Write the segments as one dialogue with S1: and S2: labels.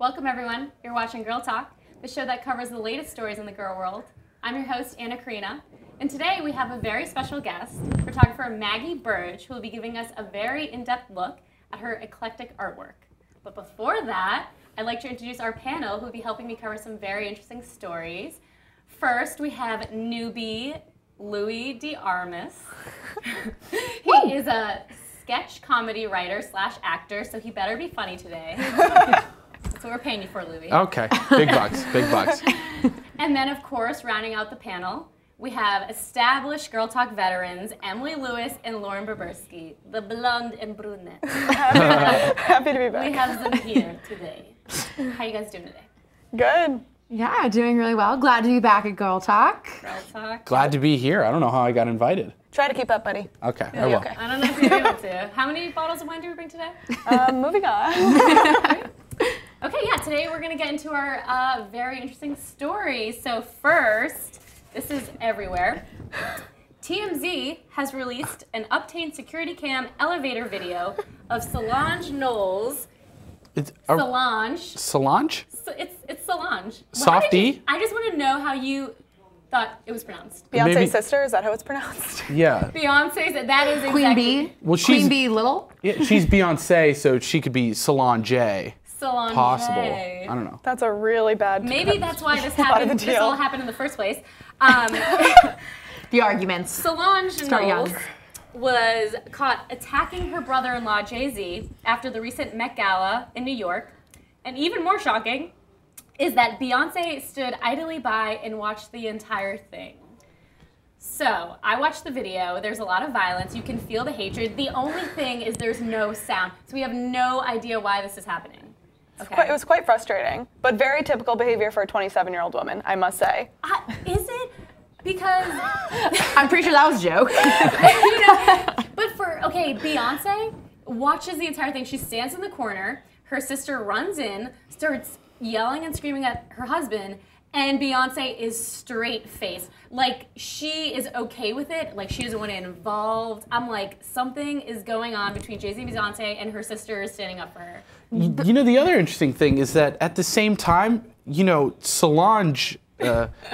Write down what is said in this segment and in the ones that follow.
S1: Welcome everyone. You're watching Girl Talk, the show that covers the latest stories in the girl world. I'm your host, Anna Karina, and today we have a very special guest, photographer Maggie Burge, who will be giving us a very in-depth look at her eclectic artwork. But before that, I'd like to introduce our panel who will be helping me cover some very interesting stories. First, we have newbie Louis DeArmas. He is a sketch comedy writer slash actor, so he better be funny today. That's what we're paying you for, Louis.
S2: Okay, big bucks, big bucks.
S1: And then, of course, rounding out the panel, we have established Girl Talk veterans Emily Lewis and Lauren Babursky, the blonde and brunette.
S3: Happy to be back.
S1: We have them here today. How you guys doing today?
S3: Good.
S4: Yeah, doing really well. Glad to be back at Girl Talk.
S1: Girl Talk.
S2: Glad to be here. I don't know how I got invited.
S3: Try to keep up, buddy.
S2: Okay, I will.
S3: Okay.
S1: I don't know if you're able to. How many bottles of wine do we bring today?
S3: Moving on.
S1: Okay, yeah, today we're going to get into our very interesting story. So first, this is everywhere. TMZ has released an Uptain security cam elevator video of Solange Knowles. Solange.
S2: Solange?
S1: It's Solange.
S2: Softy?
S1: I just want to know how you thought it was pronounced.
S3: Beyonce's
S2: Maybe-
S3: sister, is that how it's pronounced?
S2: Yeah.
S1: Beyonce's, that is exactly.
S4: Queen Bee.
S2: Well, she's
S4: Queen Bee Little.
S2: Yeah, she's Beyonce, so she could be Solange.
S1: Solange.
S2: Possible. I don't know.
S3: That's a really bad
S1: Maybe that's why this
S3: part of
S1: happened.
S3: the
S1: This
S3: deal.
S1: all happened in the first place.
S4: The arguments.
S1: Solange
S4: Start young.
S1: Knowles was caught attacking her brother-in-law Jay-Z after the recent Met Gala in New York. And even more shocking is that Beyonce stood idly by and watched the entire thing. So, I watched the video. There's a lot of violence. You can feel the hatred. The only thing is there's no sound. So we have no idea why this is happening. Okay.
S3: It was quite frustrating, but very typical behavior for a 27-year-old woman, I must say.
S1: Is it? Because
S4: I'm pretty sure that was a joke.
S1: But okay, Beyonce watches the entire thing. She stands in the corner. Her sister runs in, starts yelling and screaming at her husband, and Beyonce is straight-faced. Like, she is okay with it. Like, she doesn't want to get involved. I'm like, something is going on between Jay-Z and Beyonce, and her sister is standing up for her.
S2: You know, the other interesting thing is that at the same time, you know, Solange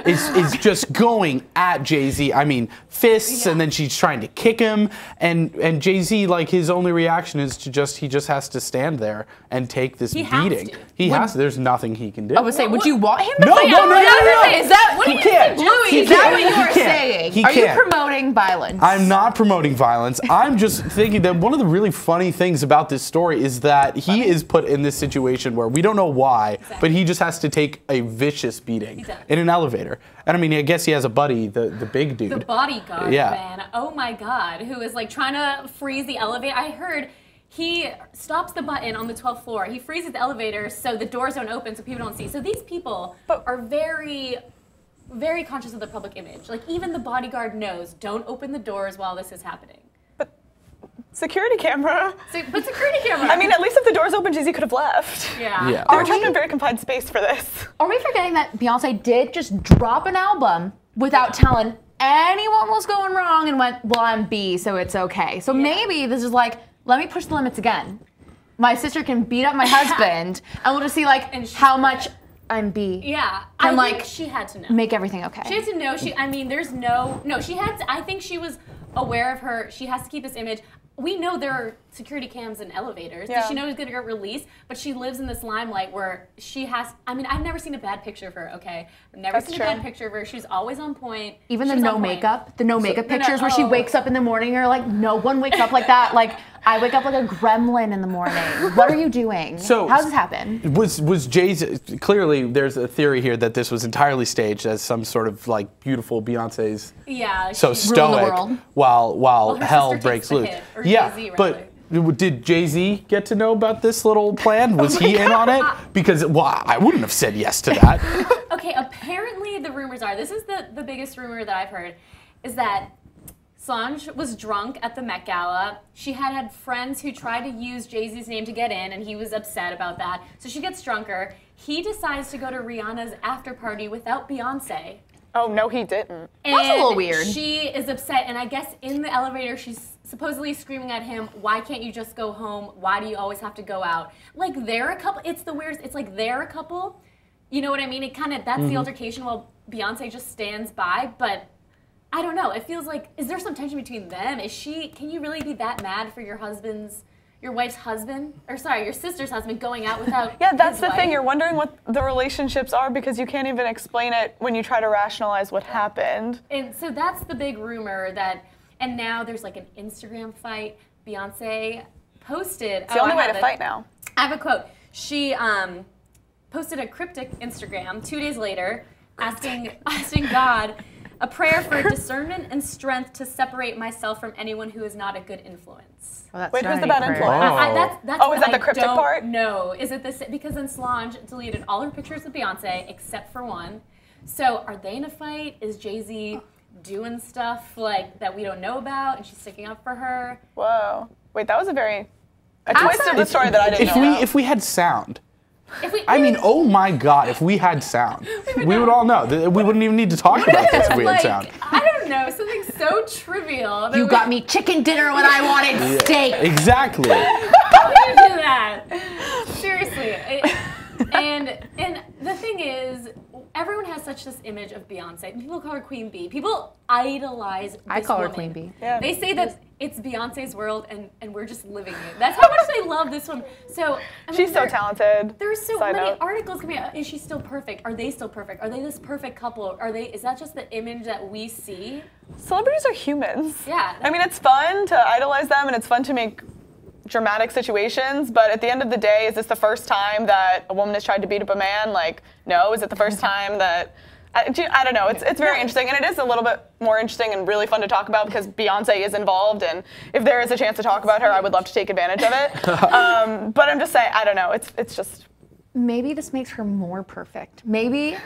S2: is just going at Jay-Z. I mean, fists, and then she's trying to kick him, and Jay-Z, like, his only reaction is to he just has to stand there and take this beating. He has to. There's nothing he can do.
S4: I would say, would you want him to
S2: No,
S4: fight?
S2: no, no, no, no.
S4: Is that what
S2: He can't.
S4: Louis, is
S2: He
S4: that what
S2: can't.
S4: you are
S2: He can't.
S4: saying?
S2: He
S4: Are you
S2: can't.
S4: promoting violence?
S2: I'm not promoting violence. I'm just thinking that one of the really funny things about this story is that he is put in this situation where we don't know why, but he just has to take a vicious beating in an elevator. And I mean, I guess he has a buddy, the big dude.
S1: The bodyguard,
S2: Yeah.
S1: man. Oh my God, who is like trying to freeze the elevator. I heard he stops the button on the 12th floor. He freezes the elevator so the doors don't open so people don't see. So these people are very, very conscious of the public image. Like even the bodyguard knows, don't open the doors while this is happening.
S3: Security camera.
S1: But security camera.
S3: I mean, at least if the door's open, Jay-Z could have left.
S1: Yeah.
S2: Yeah.
S3: They were trapped in a very confined space for this.
S4: Are we forgetting that Beyonce did just drop an album without telling anyone what's going wrong and went, well, I'm B, so it's okay. So maybe this is like, let me push the limits again. My sister can beat up my husband, and we'll just see like how much I'm B.
S1: Yeah.
S4: And
S1: I think
S4: like
S1: she had to know.
S4: make everything okay.
S1: She had to know. She had to, I think she was aware of her. She has to keep this image. We know there are security cams in elevators. Does she know it's going to get released? But she lives in this limelight where she has, I mean, I've never seen a bad picture of her, okay? I've never seen a bad picture of her. She's always on point.
S4: Even the
S1: She's
S4: no
S1: on point.
S4: makeup, pictures where she wakes up in the morning, you're like, no one wakes up like that. Like, I wake up like a gremlin in the morning. What are you doing?
S2: So
S4: how does this happen?
S2: Was Jay-Z, clearly there's a theory here that this was entirely staged as some sort of like beautiful Beyonce's
S1: Yeah.
S2: so
S1: she-
S2: stoic
S4: world.
S2: while
S1: her
S2: hell
S1: sister
S2: breaks
S1: takes the
S2: loose.
S1: hit, or
S2: Yeah,
S1: Jay-Z,
S2: but did Jay-Z get to know about this little plan? Was he in on it? Because I wouldn't have said yes to that.
S1: Okay, apparently the rumors are, this is the biggest rumor that I've heard, is that Solange was drunk at the Met Gala. She had friends who tried to use Jay-Z's name to get in, and he was upset about that. So she gets drunker. He decides to go to Rihanna's after party without Beyonce.
S3: Oh, no, he didn't.
S1: And
S4: That's a little weird.
S1: She is upset, and I guess in the elevator she supposedly screaming at him, why can't you just go home? Why do you always have to go out? Like, they're a couple. It's the weirdest. It's like they're a couple. You know what I mean? It kind of, that's the altercation while Beyonce just stands by. But I don't know. It feels like, is there some tension between them? Can you really be that mad for your wife's husband? Or sorry, your sister's husband going out without
S3: Yeah, that's
S1: his
S3: the
S1: wife?
S3: thing. You're wondering what the relationships are because you can't even explain it when you try to rationalize what happened.
S1: And so that's the big rumor that, and now there's like an Instagram fight. Beyonce posted.
S3: It's the only way to fight now.
S1: I have a quote. She posted a cryptic Instagram 2 days later asking God a prayer for discernment and strength to separate myself from anyone who is not a good influence.
S4: Oh, that's
S3: Wait, who's the
S4: not
S3: bad
S4: any
S3: influence?
S4: prayer.
S1: That's
S3: Oh, is
S1: what
S3: that the
S1: I
S3: cryptic
S1: don't
S3: part?
S1: know. Is it this? Because then Solange deleted all her pictures of Beyonce except for one. So are they in a fight? Is Jay-Z doing stuff like that we don't know about and she's sticking up for her?
S3: Whoa. Wait, that was a twist of the story that I didn't know.
S2: If we had sound. I mean, oh my God, if we had sound, we would all know. We wouldn't even need to talk about this if we had sound.
S1: I don't know, something so trivial.
S4: You got me chicken dinner when I wanted steak.
S2: Exactly.
S1: How do you do that? Seriously. And the thing is, everyone has such this image of Beyonce. People call her Queen Bee. People idolize this
S4: I call her
S1: woman.
S4: Queen Bee.
S3: Yeah.
S1: They say that it's Beyonce's world and we're just living it. That's how much they love this woman. So I mean,
S3: She's so talented.
S1: There's so
S3: Side
S1: many
S3: note.
S1: articles coming out. Is she still perfect? Are they still perfect? Are they this perfect couple? Is that just the image that we see?
S3: Celebrities are humans.
S1: Yeah.
S3: I mean, it's fun to idolize them and it's fun to make dramatic situations, but at the end of the day, is this the first time that a woman has tried to beat up a man? Like, no. Is it the first time that... I don't know. It's very interesting, and it is a little bit more interesting and really fun to talk about because Beyonce is involved, and if there is a chance to talk about her, I would love to take advantage of it. But I'm just saying, I don't know. It's just...
S4: Maybe this makes her more perfect. Maybe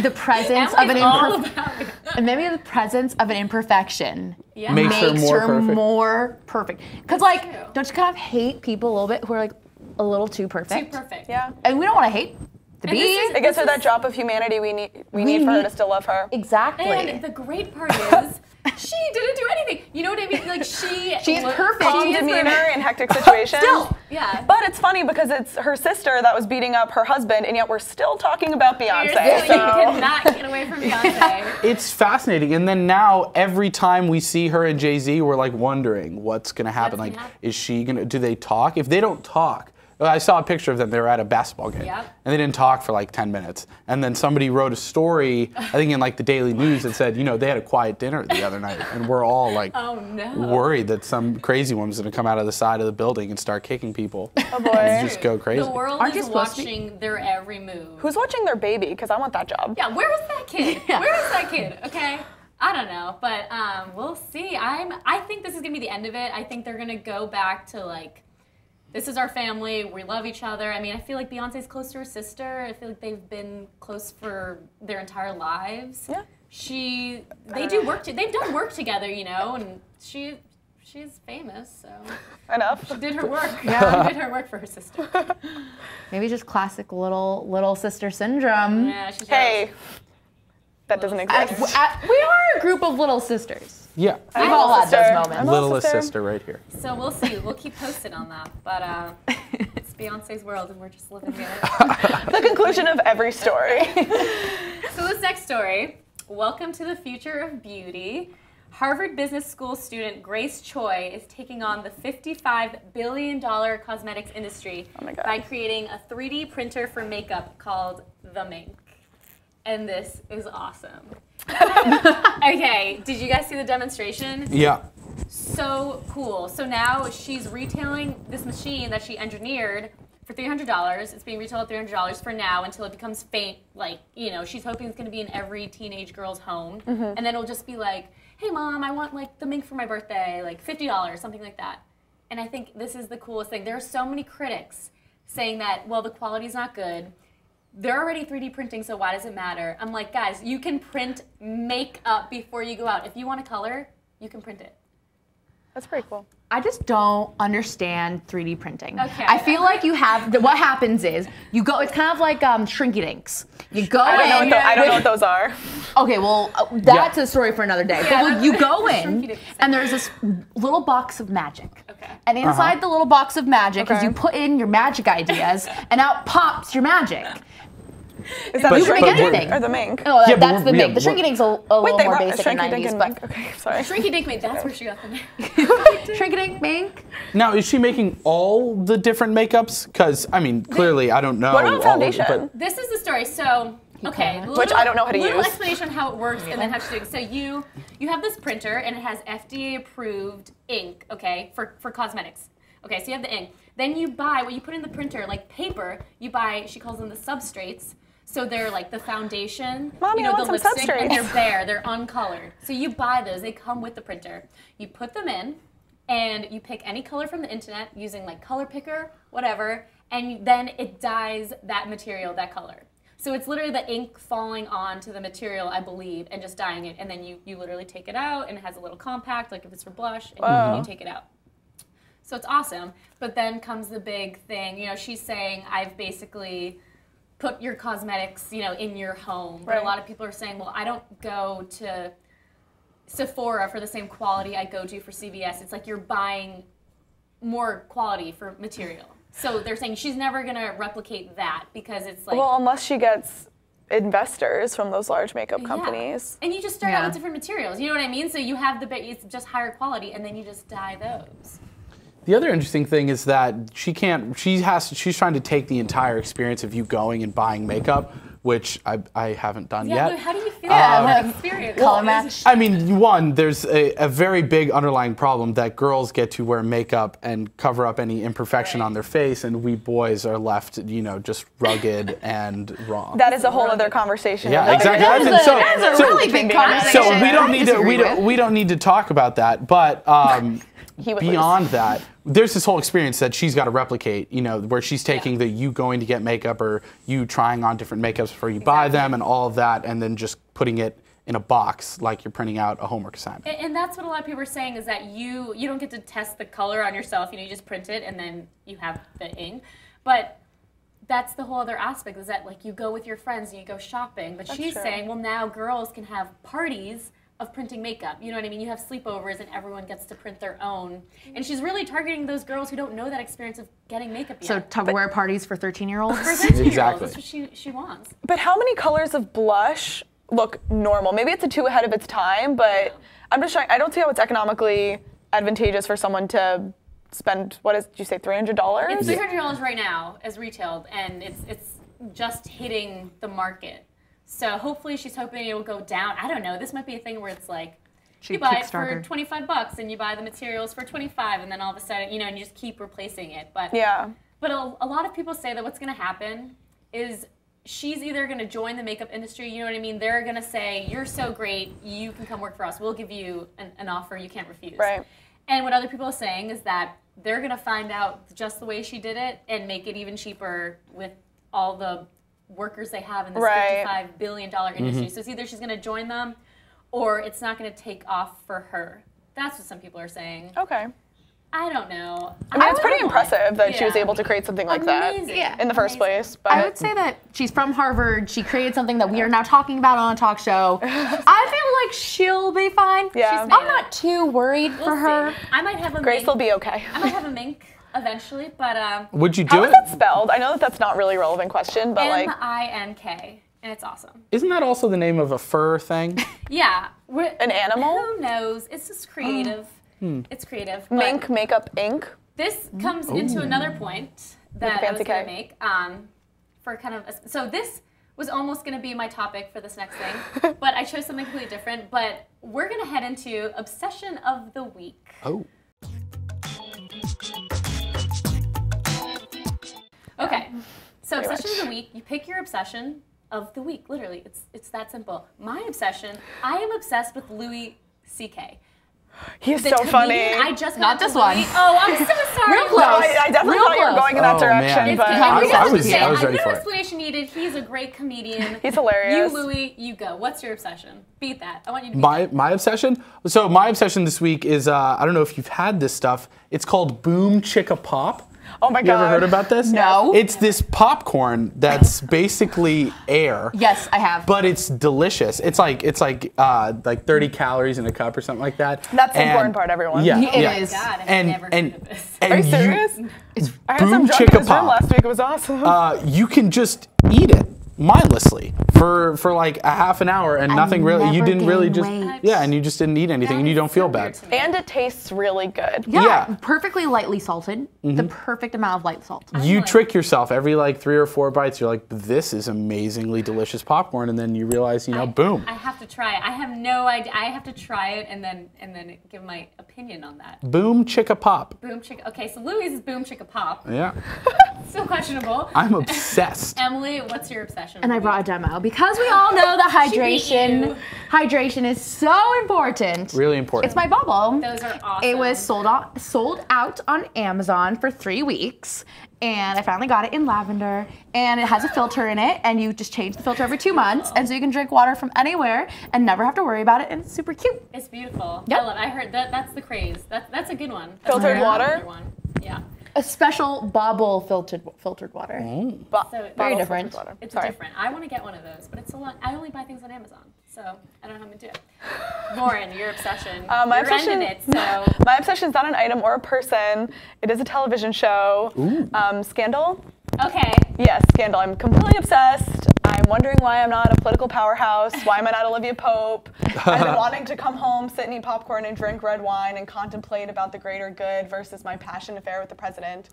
S4: the presence of
S1: Emily's all about it.
S4: maybe the presence of an imperfection
S1: Yeah.
S2: Makes her more perfect.
S4: more perfect. Because
S1: That's
S4: like,
S1: true.
S4: don't you kind of hate people a little bit who are like a little too perfect?
S1: Too perfect.
S3: Yeah.
S4: And we don't want to hate the
S1: And this
S4: bee.
S1: is-
S3: It gives her that drop of humanity we need for her to still love her.
S4: Exactly.
S1: And the great part is, she didn't do anything. You know what I mean? Like
S4: She's
S1: looked-
S4: perfect.
S3: Calm
S1: She is
S3: demeanor
S1: perfect.
S3: in hectic situations.
S4: Still.
S1: Yeah.
S3: But it's funny because it's her sister that was beating up her husband, and yet we're still talking about Beyonce.
S1: Seriously, you
S3: So.
S1: cannot get away from Beyonce.
S2: It's fascinating. And then now, every time we see her and Jay-Z, we're like wondering what's going to happen.
S1: What's
S2: Like,
S1: gonna happen?
S2: is she going to, do they talk? If they don't talk, I saw a picture of them. They were at a basketball game,
S1: Yep.
S2: and they didn't talk for like 10 minutes. And then somebody wrote a story, I think in like the Daily News, that said, they had a quiet dinner the other night, and we're all like
S1: Oh no.
S2: worried that some crazy woman's going to come out of the side of the building and start kicking people.
S3: Oh boy.
S2: And just go crazy.
S1: The world
S4: Aren't you
S1: is
S4: supposed to be-
S1: watching their every move.
S3: Who's watching their baby? Because I want that job.
S1: Yeah, where is that kid?
S4: Yeah.
S1: Where is that kid? Okay. I don't know, but we'll see. I think this is gonna be the end of it. I think they're gonna go back to like, this is our family. We love each other. I mean, I feel like Beyonce's close to her sister. I feel like they've been close for their entire lives.
S3: Yeah.
S1: They do work. They've done work together, and she's famous, so
S3: Enough.
S1: she did her work.
S4: Yeah.
S1: She did her work for her sister.
S4: Maybe just classic little sister syndrome.
S1: Yeah, she's
S3: Hey, that doesn't exist.
S4: We are a group of little sisters.
S2: Yeah.
S4: We've all had
S3: sister.
S4: those moments.
S3: I'm a
S2: Littlest
S3: sister.
S2: sister right here.
S1: So we'll see. We'll keep posted on that. But it's Beyonce's world, and we're just living it.
S3: The conclusion of every story.
S1: So this next story, welcome to the future of beauty. Harvard Business School student Grace Choi is taking on the $55 billion cosmetics industry
S3: Oh my God.
S1: by creating a 3D printer for makeup called The Mink. And this is awesome. Okay, did you guys see the demonstration?
S2: Yeah.
S1: So cool. So now she's retailing this machine that she engineered for $300. It's being retailed at $300 for now until it becomes faint. Like, she's hoping it's going to be in every teenage girl's home. And then it'll just be like, hey, Mom, I want like the Mink for my birthday, like $50, something like that. And I think this is the coolest thing. There are so many critics saying that, well, the quality's not good. They're already 3D printing, so why does it matter? I'm like, guys, you can print makeup before you go out. If you want a color, you can print it.
S3: That's pretty cool.
S4: I just don't understand 3D printing.
S1: Okay.
S4: I feel like you have, what happens is, you go, it's kind of like shrinky dinks. You go
S3: I don't
S4: in.
S3: know what those are.
S4: Okay, well, that's a story for another day.
S1: Yeah,
S4: But you go
S1: shrinky
S4: in,
S1: dinks.
S4: and there's this little box of magic.
S1: Okay.
S4: And inside the little box of magic is you put in your magic ideas, and out pops your magic.
S3: Is that
S2: But-
S3: the
S4: You can
S3: shrinky
S4: make
S3: dink
S4: anything.
S3: or the mink?
S4: Oh,
S2: Yeah, but
S4: that's the
S2: we're-
S4: mink.
S2: yeah,
S4: The shrinky dink's a little more basic in the
S3: shrinky dink
S4: 90s,
S3: and
S4: but
S3: mink. Okay, sorry.
S1: Shrinky Dink made, that's where she got the name.
S4: shrinky dink, mink.
S2: Now, is she making all the different makeups? Because, I mean, clearly, I don't know.
S3: What about
S2: all of it,
S3: foundation?
S2: but-
S1: This is the story. So, okay,
S3: Which I don't know how to
S1: little
S3: use.
S1: explanation on how it works and then how to do it. So you have this printer and it has FDA approved ink, okay, for cosmetics. Okay, so you have the ink. Then you buy what you put in the printer, like paper. You buy, she calls them the substrates. So they're like the foundation,
S3: Mommy,
S1: you know,
S3: I
S1: the
S3: want some
S1: lipstick, and they're
S3: substrates.
S1: bare, they're uncolored. So you buy those, they come with the printer. You put them in, and you pick any color from the internet using like color picker, whatever, and then it dyes that material, that color. So it's literally the ink falling onto the material, I believe, and just dyeing it, and then you literally take it out, and it has a little compact, like if it's for blush, and you take it out. So it's awesome, but then comes the big thing. You know, she's saying, I've basically put your cosmetics, you know, in your home. But
S3: Right.
S1: a lot of people are saying, well, I don't go to Sephora for the same quality I go to for CVS. It's like you're buying more quality for material. So they're saying she's never going to replicate that because it's like...
S3: Well, unless she gets investors from those large makeup companies.
S1: And you just start out with different materials. You know what I mean? So you have it's just higher quality, and then you just dye those.
S2: The other interesting thing is that she's trying to take the entire experience of you going and buying makeup, which I haven't done
S1: Yeah,
S2: yet.
S1: Lou, how do you feel about that experience?
S4: Color match.
S2: I mean, one, there's a very big underlying problem that girls get to wear makeup and cover up any imperfection on their face, and we boys are left, you know, just rugged and wrong.
S3: That is a whole other conversation.
S2: Yeah,
S3: Like,
S2: exactly.
S4: That's a really big conversation.
S2: So we don't
S4: I
S2: need to
S4: disagree with.
S2: we don't need to talk about that, but
S3: He would
S2: beyond that, there's this whole experience that she's got to replicate, you know, where she's taking the you going to get makeup or you trying on different makeups before you buy them and all of that, and then just putting it in a box like you're printing out a homework assignment.
S1: And that's what a lot of people are saying is that you don't get to test the color on yourself. You know, you just print it and then you have the ink. But that's the whole other aspect is that like you go with your friends and you go shopping. But she's
S3: true.
S1: saying, well, now girls can have parties of printing makeup. You know what I mean? You have sleepovers and everyone gets to print their own. And she's really targeting those girls who don't know that experience of getting makeup yet.
S4: So Tupperware parties for 13-year-olds?
S1: For 13-year-olds,
S2: Exactly.
S1: that's what she wants.
S3: But how many colors of blush look normal? Maybe it's too ahead of its time, but I'm just trying. I don't see how it's economically advantageous for someone to spend, did you say, $300?
S1: It's $300 right now as retailed, and it's just hitting the market. So hopefully she's hoping it will go down. I don't know. This might be a thing where it's like you buy it for $25 and you buy the materials for $25, and then all of a sudden, you know, and you just keep replacing it. But
S3: Yeah.
S1: But a lot of people say that what's going to happen is she's either going to join the makeup industry. You know what I mean? They're going to say, "You're so great. You can come work for us. We'll give you an offer you can't refuse."
S3: Right.
S1: And what other people are saying is that they're going to find out just the way she did it and make it even cheaper with all the workers they have in this $55 billion industry. So it's either she's going to join them or it's not going to take off for her. That's what some people are saying.
S3: Okay.
S1: I don't know.
S3: I mean, it's pretty impressive that she was able to create something like
S1: Amazing.
S3: that
S1: Yeah.
S3: in the first place. But
S4: I would say that she's from Harvard. She created something that we are now talking about on a talk show. I feel like she'll be fine.
S3: Yeah.
S4: I'm not too worried for her.
S1: I might have a
S3: Grace
S1: mink.
S3: will be okay.
S1: I might have a mink eventually, but
S2: Would you do
S3: How is
S2: it?
S3: that spelled? I know that that's not really a relevant question, but like,
S1: M-I-N-K, and it's awesome.
S2: Isn't that also the name of a fur thing?
S1: Yeah.
S3: an animal?
S1: Who knows? It's just creative. It's creative. But
S3: Mink makeup ink.
S1: this comes into another point that I
S3: fancy
S1: was going
S3: K.
S1: to make for kind of so this was almost going to be my topic for this next thing, but I chose something completely different. But we're going to head into obsession of the week.
S2: Oh.
S1: Okay, so obsession of the week. You pick your obsession of the week. Literally, it's that simple. My obsession. I am obsessed with Louis C.K.
S3: He is
S1: The
S3: so
S1: comedian,
S3: funny.
S1: I just
S4: Not
S1: got
S4: this
S1: to
S4: one.
S1: Louis. Oh, I'm so sorry.
S4: Real close.
S3: No, I definitely
S4: Real
S3: thought you were
S4: close.
S3: going in that
S2: Oh,
S3: direction,
S2: man.
S3: but
S2: I was
S1: No
S2: ready for it.
S1: explanation needed. He's a great comedian.
S3: he's hilarious.
S1: You, Louis, you go. What's your obsession? Beat that. I want you to beat
S2: My obsession? So my obsession this week is, I don't know if you've had this stuff. It's called Boom Chicka Pop.
S3: Oh my
S2: You
S3: god.
S2: ever heard about this?
S4: No.
S2: It's this popcorn that's basically air.
S4: Yes, I have.
S2: But it's delicious. It's like 30 calories in a cup or something like that.
S3: That's the important part, everyone.
S2: Yeah,
S4: It
S2: yeah.
S4: is.
S1: God, I've
S2: And
S1: never
S2: and
S1: heard of this.
S2: and
S3: Are you serious? I had some
S2: Boom
S3: drunk in
S2: Chicka
S3: his room
S2: Pop.
S3: last week. It was awesome.
S2: You can just eat it mindlessly for like a half an hour and nothing really. You
S4: never
S2: didn't really
S4: gain
S2: just
S4: weight.
S2: and you just didn't eat anything and you don't feel bad.
S3: And it tastes really good.
S2: Yeah.
S4: Perfectly lightly salted. The perfect amount of light salt.
S2: You trick yourself every like 3 or 4 bites. You're like, this is amazingly delicious popcorn, and then you realize, boom.
S1: I have to try it. I have no idea. I have to try it and then give my opinion on that.
S2: Boom Chicka Pop.
S1: Boom chicka. Okay, so Louis is boom chicka pop.
S2: Yeah,
S1: Still questionable.
S2: I'm obsessed.
S1: Emily, what's your obsession?
S4: And I brought a demo because we all know that
S1: She beat you.
S4: hydration is so important.
S2: Really important.
S4: It's my bubble.
S1: Those are awesome.
S4: It was sold out on Amazon for 3 weeks, and I finally got it in lavender. And it has a filter in it, and you just change the filter every 2 months, and so you can drink water from anywhere and never have to worry about it. And it's super cute.
S1: It's beautiful.
S4: Yep.
S1: I love it. I heard that. That's the craze. That's a good one. That's
S3: Filtered
S1: a very
S3: water?
S1: popular one. Yeah.
S4: A special bobble filtered water.
S1: So
S4: Very different.
S1: It's
S3: Sorry.
S1: different. I want to get one of those, but it's so long. I only buy things on Amazon, so I don't know how to do it. Lauren, your obsession.
S3: My
S1: You're
S3: obsession.
S1: ending it, so
S3: My obsession is not an item or a person. It is a television show. Scandal.
S1: okay.
S3: Yes, Scandal. I'm completely obsessed. I'm wondering why I'm not a political powerhouse. Why am I not Olivia Pope? I've been wanting to come home, sit and eat popcorn and drink red wine and contemplate about the greater good versus my passion affair with the president.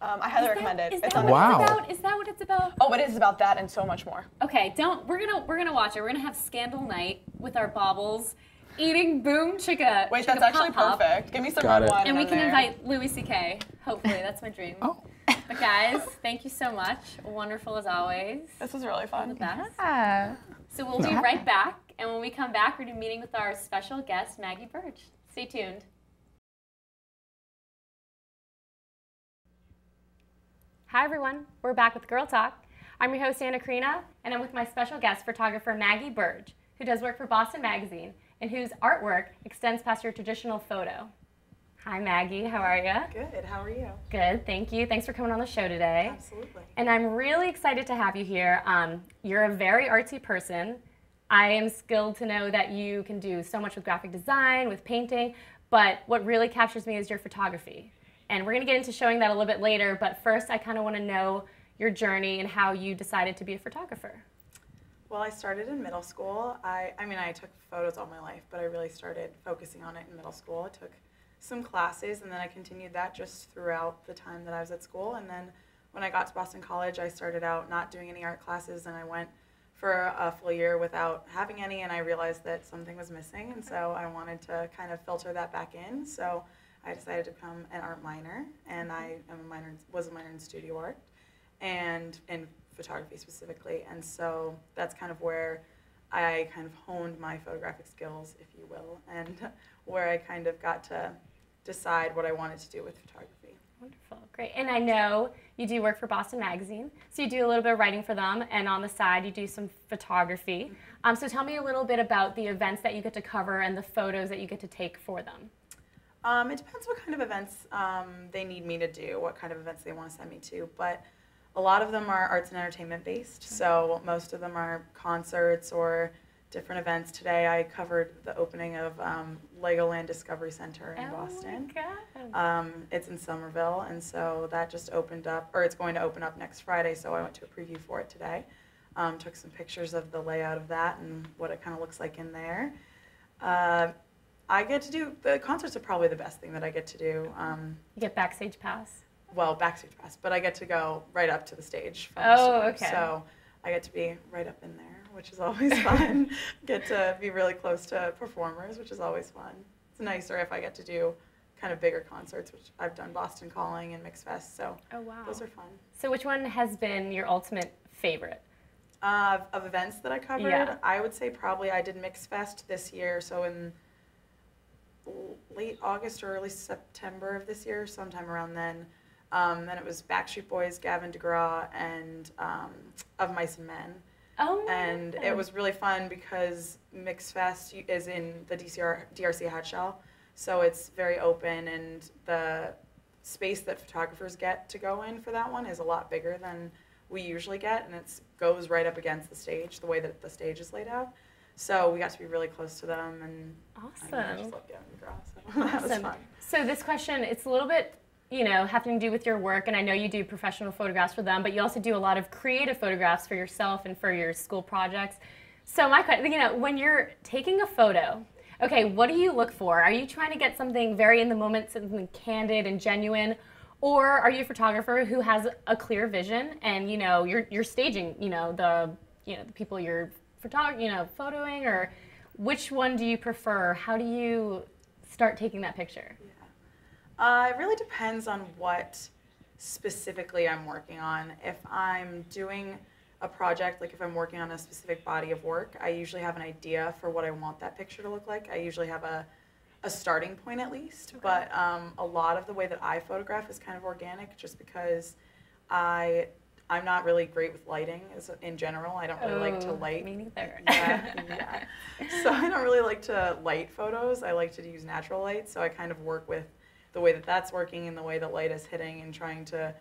S3: I highly recommend it.
S1: Is
S3: It's
S1: that
S3: on
S1: what
S2: Wow.
S1: it's about? Is that what it's about?
S3: Oh, it is about that and so much more.
S1: Okay, we're gonna watch it. We're gonna have Scandal night with our baubles, eating Boom Chicka.
S3: Wait,
S1: Chicka
S3: that's actually
S1: Pop Pop.
S3: perfect. Give me some
S2: Got
S3: red
S2: it.
S3: wine.
S1: And we
S3: in
S1: can
S3: there.
S1: invite Louis C.K. Hopefully, that's my dream.
S2: Oh.
S1: But guys, thank you so much. Wonderful as always.
S3: This was really fun.
S1: Best.
S4: Yeah.
S1: So we'll be right back, and when we come back, we're doing a meeting with our special guest, Maggie Burge. Stay tuned. Hi everyone, we're back with Girl Talk. I'm your host Anna Karina, and I'm with my special guest, photographer Maggie Burge, who does work for Boston Magazine, and whose artwork extends past your traditional photo. Hi Maggie, how are you?
S5: Good, how are you?
S1: Good, thank you. Thanks for coming on the show today.
S5: Absolutely.
S1: And I'm really excited to have you here. You're a very artsy person. I am skilled to know that you can do so much with graphic design, with painting, but what really captures me is your photography. And we're gonna get into showing that a little bit later, but first I kind of wanna know your journey and how you decided to be a photographer.
S5: Well, I started in middle school. I took photos all my life, but I really started focusing on it in middle school. I took some classes, and then I continued that just throughout the time that I was at school. And then when I got to Boston College, I started out not doing any art classes, and I went for a full year without having any, and I realized that something was missing, and so I wanted to kind of filter that back in. So I decided to become an art minor, and I was a minor in studio art and in photography specifically. And so that's kind of where I kind of honed my photographic skills, if you will, and where I kind of got to decide what I wanted to do with photography.
S1: Wonderful, great. And I know you do work for Boston Magazine, so you do a little bit of writing for them, and on the side you do some photography. So tell me a little bit about the events that you get to cover and the photos that you get to take for them.
S5: It depends what kind of events they need me to do, what kind of events they want to send me to, but a lot of them are arts and entertainment based, so most of them are concerts or different events. Today I covered the opening of Legoland Discovery Center in Boston.
S1: Oh my God.
S5: It's in Somerville, and so that just opened up, or it's going to open up next Friday, so I went to a preview for it today. Took some pictures of the layout of that and what it kind of looks like in there. I get to do, the concerts are probably the best thing that I get to do.
S1: You get backstage pass.
S5: Well, backstage pass, but I get to go right up to the stage. From
S1: Oh,
S5: the
S1: okay.
S5: So I get to be right up in there, which is always fun. Get to be really close to performers, which is always fun. It's nicer if I get to do kind of bigger concerts, which I've done Boston Calling and Mix Fest, so
S1: Oh, wow.
S5: those are fun.
S1: So which one has been your ultimate favorite?
S5: Of events that I covered,
S1: Yeah.
S5: I would say probably I did Mix Fest this year, so in late August or early September of this year, sometime around then. Then it was Backstreet Boys, Gavin DeGraw, and Of Mice and Men.
S1: Oh,
S5: and it was really fun because Mix Fest is in the DRC Hot Shell, so it's very open, and the space that photographers get to go in for that one is a lot bigger than we usually get, and it goes right up against the stage, the way that the stage is laid out. So we got to be really close to them, and I just love Gavin DeGraw, so that was fun.
S1: So this question, it's a little bit, you know, having to do with your work, and I know you do professional photographs for them, but you also do a lot of creative photographs for yourself and for your school projects. So my question, you know, when you're taking a photo, okay, what do you look for? Are you trying to get something very in the moment, something candid and genuine, or are you a photographer who has a clear vision and, you know, you're staging, the people you're photoing, or which one do you prefer? How do you start taking that picture?
S5: It really depends on what specifically I'm working on. If I'm doing a project, like if I'm working on a specific body of work, I usually have an idea for what I want that picture to look like. I usually have a starting point at least, okay. But a lot of the way that I photograph is kind of organic, just because I'm not really great with lighting in general. I don't really like to light.
S1: Me neither.
S5: Yeah. So I don't really like to light photos. I like to use natural light, so I kind of work with the way that that's working and the way that light is hitting, and trying to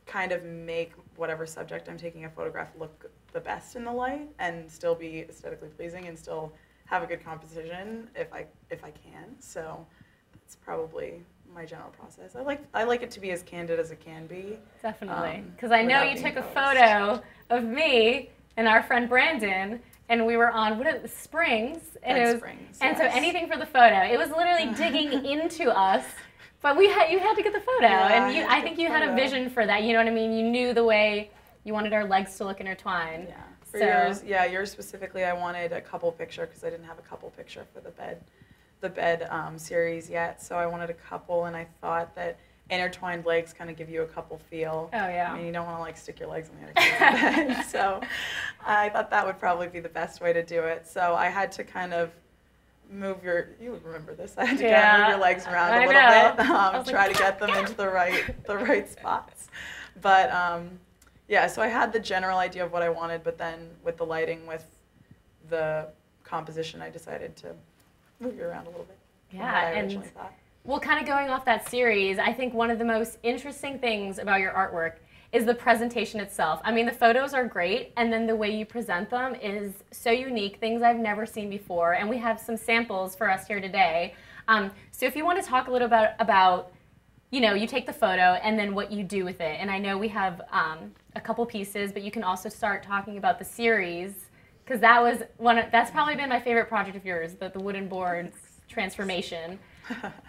S5: kind of make whatever subject I'm taking a photograph look the best in the light and still be aesthetically pleasing and still have a good composition if I can. So that's probably my general process. I like it to be as candid as it can be.
S1: Definitely, because I know you took a photo of me and our friend Brandon, and we were on Springs, and
S5: Springs,
S1: and so anything for the photo. It was literally digging into us. But you had to get the photo, and I think you had a vision for that. You know what I mean? You knew the way you wanted our legs to look intertwined.
S5: Yeah. For yours specifically, I wanted a couple picture because I didn't have a couple picture for the bed series yet. So I wanted a couple, and I thought that intertwined legs kind of give you a couple feel.
S1: Oh yeah.
S5: I mean, you don't want to like stick your legs on the other side of the bed. So I thought that would probably be the best way to do it. So I had to kind of you would remember this. I had to kind of move your legs around a little bit, try to get them into the right spots. But so I had the general idea of what I wanted, but then with the lighting, with the composition, I decided to move you around a little bit.
S1: Yeah, and well, kind of going off that series, I think one of the most interesting things about your artwork is the presentation itself. I mean, the photos are great, and then the way you present them is so unique, things I've never seen before, and we have some samples for us here today. So if you want to talk a little bit about, you take the photo and then what you do with it, and I know we have a couple pieces, but you can also start talking about the series, because that's probably been my favorite project of yours, the wooden boards transformation.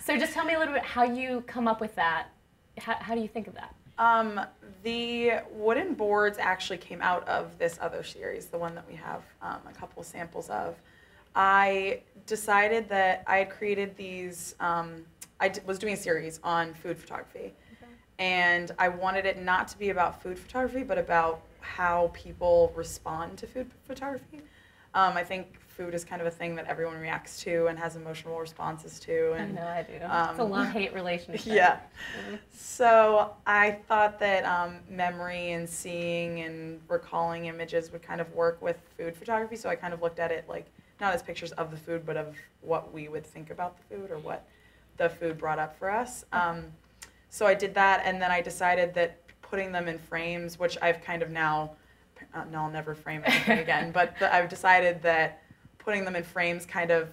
S1: So just tell me a little bit how you come up with that. How do you think of that?
S5: The wooden boards actually came out of this other series, the one that we have a couple samples of. I decided that I had created these, I was doing a series on food photography, and I wanted it not to be about food photography, but about how people respond to food photography. I think food is kind of a thing that everyone reacts to and has emotional responses to. And,
S1: I know I do. It's a love-hate relationship.
S5: Yeah. Mm-hmm. So I thought that memory and seeing and recalling images would kind of work with food photography. So I kind of looked at it like not as pictures of the food, but of what we would think about the food or what the food brought up for us. So I did that, and then I decided that putting them in frames, which I've kind of now, no, I'll never frame anything again, but I've decided that putting them in frames kind of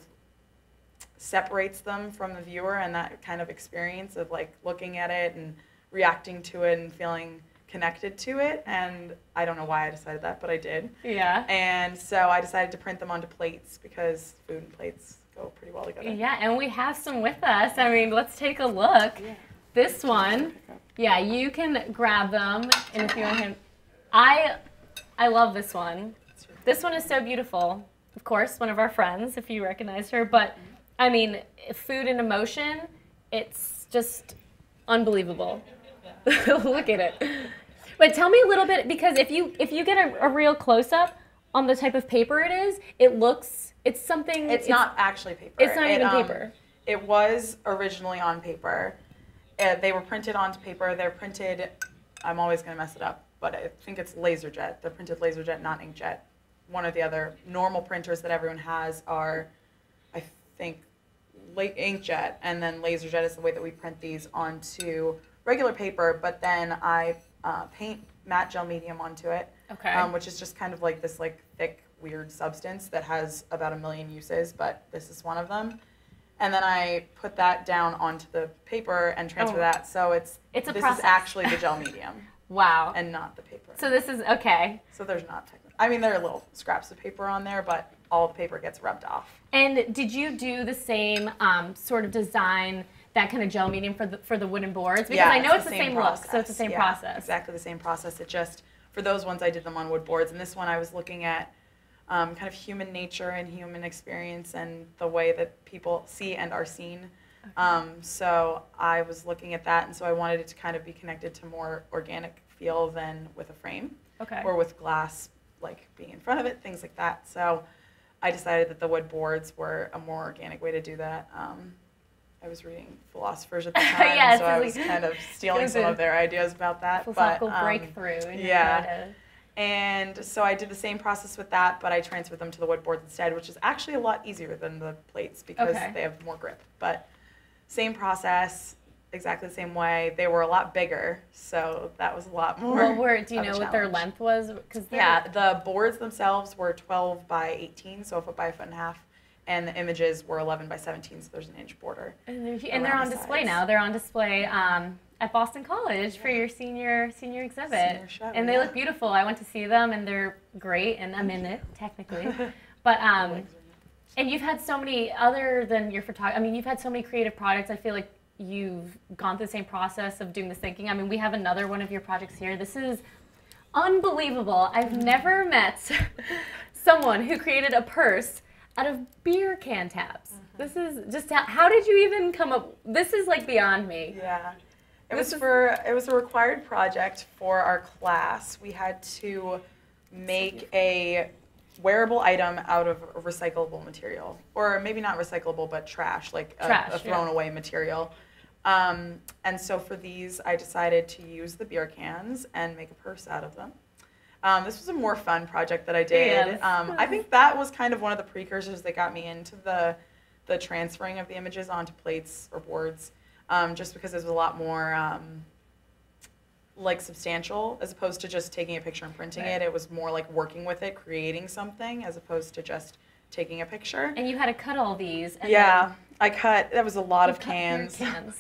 S5: separates them from the viewer, and that kind of experience of like looking at it and reacting to it and feeling connected to it. And I don't know why I decided that, but I did.
S1: Yeah.
S5: And so I decided to print them onto plates because food and plates go pretty well together.
S1: Yeah, and we have some with us. I mean, let's take a look. Yeah. This one, yeah, you can grab them, and if you want him, I love this one. This one is so beautiful. Of course, one of our friends, if you recognize her, but I mean, food and emotion, it's just unbelievable. Look at it. But tell me a little bit, because if you get a real close-up on the type of paper it is, it's something.
S5: It's not actually paper.
S1: It's not even paper.
S5: It was originally on paper. They were printed onto paper. They're printed, I'm always going to mess it up, but I think it's LaserJet. They're printed LaserJet, not inkjet. One or the other. Normal printers that everyone has are, I think, inkjet, and then LaserJet is the way that we print these onto regular paper, but then I paint matte gel medium onto it, which is just kind of like this like thick, weird substance that has about 1 million uses, but this is one of them. And then I put that down onto the paper and transfer that, so this is actually the gel medium.
S1: Wow.
S5: And not the paper.
S1: So this is, okay.
S5: So there's not technically, I mean, there are little scraps of paper on there, but all the paper gets rubbed off.
S1: And did you do the same sort of design, that kind of gel medium for the wooden boards? Because I know it's the same look, so it's the same process.
S5: Exactly the same process. It just, for those ones I did them on wood boards, and this one I was looking at kind of human nature and human experience and the way that people see and are seen. So I was looking at that, and so I wanted it to kind of be connected to more organic feel than with a frame or with glass like being in front of it, things like that. So I decided that the wood boards were a more organic way to do that. I was reading philosophers at the time, so I was kind of stealing some of their ideas about that.
S1: Philosophical breakthrough.
S5: And so I did the same process with that, but I transferred them to the wood boards instead, which is actually a lot easier than the plates because they have more grip. But same process, exactly the same way. They were a lot bigger, so that was a lot more.
S1: Well, do you know what their length was?
S5: The boards themselves were 12 by 18, so 1 foot by 1.5 feet. And the images were 11 by 17, so there's an inch border.
S1: And they're on display now. They're on display at Boston College for your senior exhibit.
S5: Senior show,
S1: and they look beautiful. I went to see them, and they're great, and I'm in it, technically. But, and you've had so many, other than your photography, I mean, you've had so many creative projects. I feel like you've gone through the same process of doing this thinking. I mean, we have another one of your projects here. This is unbelievable. I've never met someone who created a purse out of beer can tabs. This is just, how did you even come up, this is like beyond me.
S5: Yeah. It was a required project for our class. We had to make a wearable item out of a recyclable material, or maybe not recyclable, but trash, like a thrown away material. And so for these, I decided to use the beer cans and make a purse out of them. This was a more fun project that I did. I think that was kind of one of the precursors that got me into the transferring of the images onto plates or boards, just because it was a lot more like substantial as opposed to just taking a picture and printing it. It was more like working with it, creating something, as opposed to just taking a picture.
S1: And you had to cut all these. And
S5: I cut. That was a lot of cans.
S1: And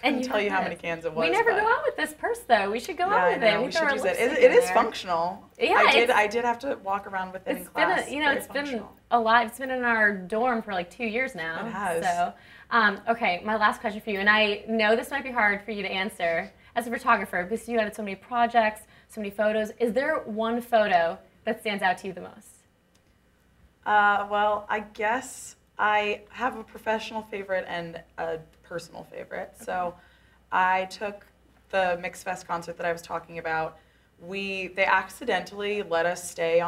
S5: I can tell you how many cans it was.
S1: We never go out with this purse, though. We should go out with it.
S5: We should use it. It is functional.
S1: Yeah,
S5: I did have to walk around with it in class.
S1: It's been a lot. It's been in our dorm for like 2 years now.
S5: It has.
S1: So, okay, my last question for you, and I know this might be hard for you to answer as a photographer because you had so many projects, so many photos. Is there one photo that stands out to you the most?
S5: Well, I guess I have a professional favorite and a personal favorite. Okay. So I took the Mix Fest concert that I was talking about. They accidentally let us stay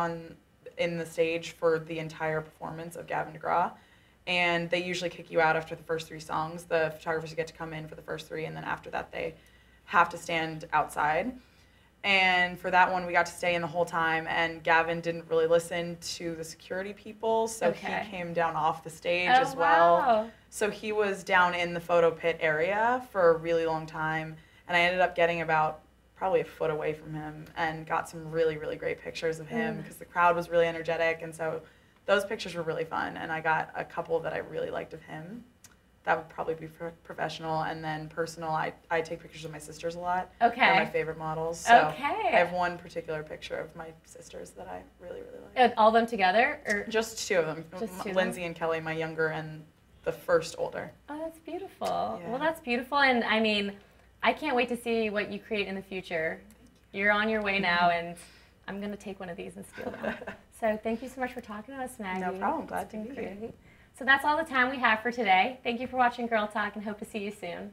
S5: in the stage for the entire performance of Gavin DeGraw. And they usually kick you out after the first 3 songs. The photographers get to come in for the first 3, and then after that they have to stand outside. And for that one, we got to stay in the whole time, and Gavin didn't really listen to the security people, so he came down off the stage as well. Wow. So he was down in the photo pit area for a really long time, and I ended up getting about probably a foot away from him and got some really, really great pictures of him because the crowd was really energetic, and so those pictures were really fun, and I got a couple that I really liked of him. That would probably be professional, and then personal. I take pictures of my sisters a lot.
S1: Okay.
S5: They're my favorite models. So I have one particular picture of my sisters that I really, really like.
S1: All of them together, or
S5: just 2 of them?
S1: Just 2
S5: Lindsay and Kelly, my younger, and the first older.
S1: Oh, that's beautiful. Yeah. Well, that's beautiful, and I mean, I can't wait to see what you create in the future. You're on your way now, and I'm gonna take one of these and steal them. So thank you so much for talking to us, Maggie.
S5: No problem. Glad to be here.
S1: So that's all the time we have for today. Thank you for watching Girl Talk, and hope to see you soon.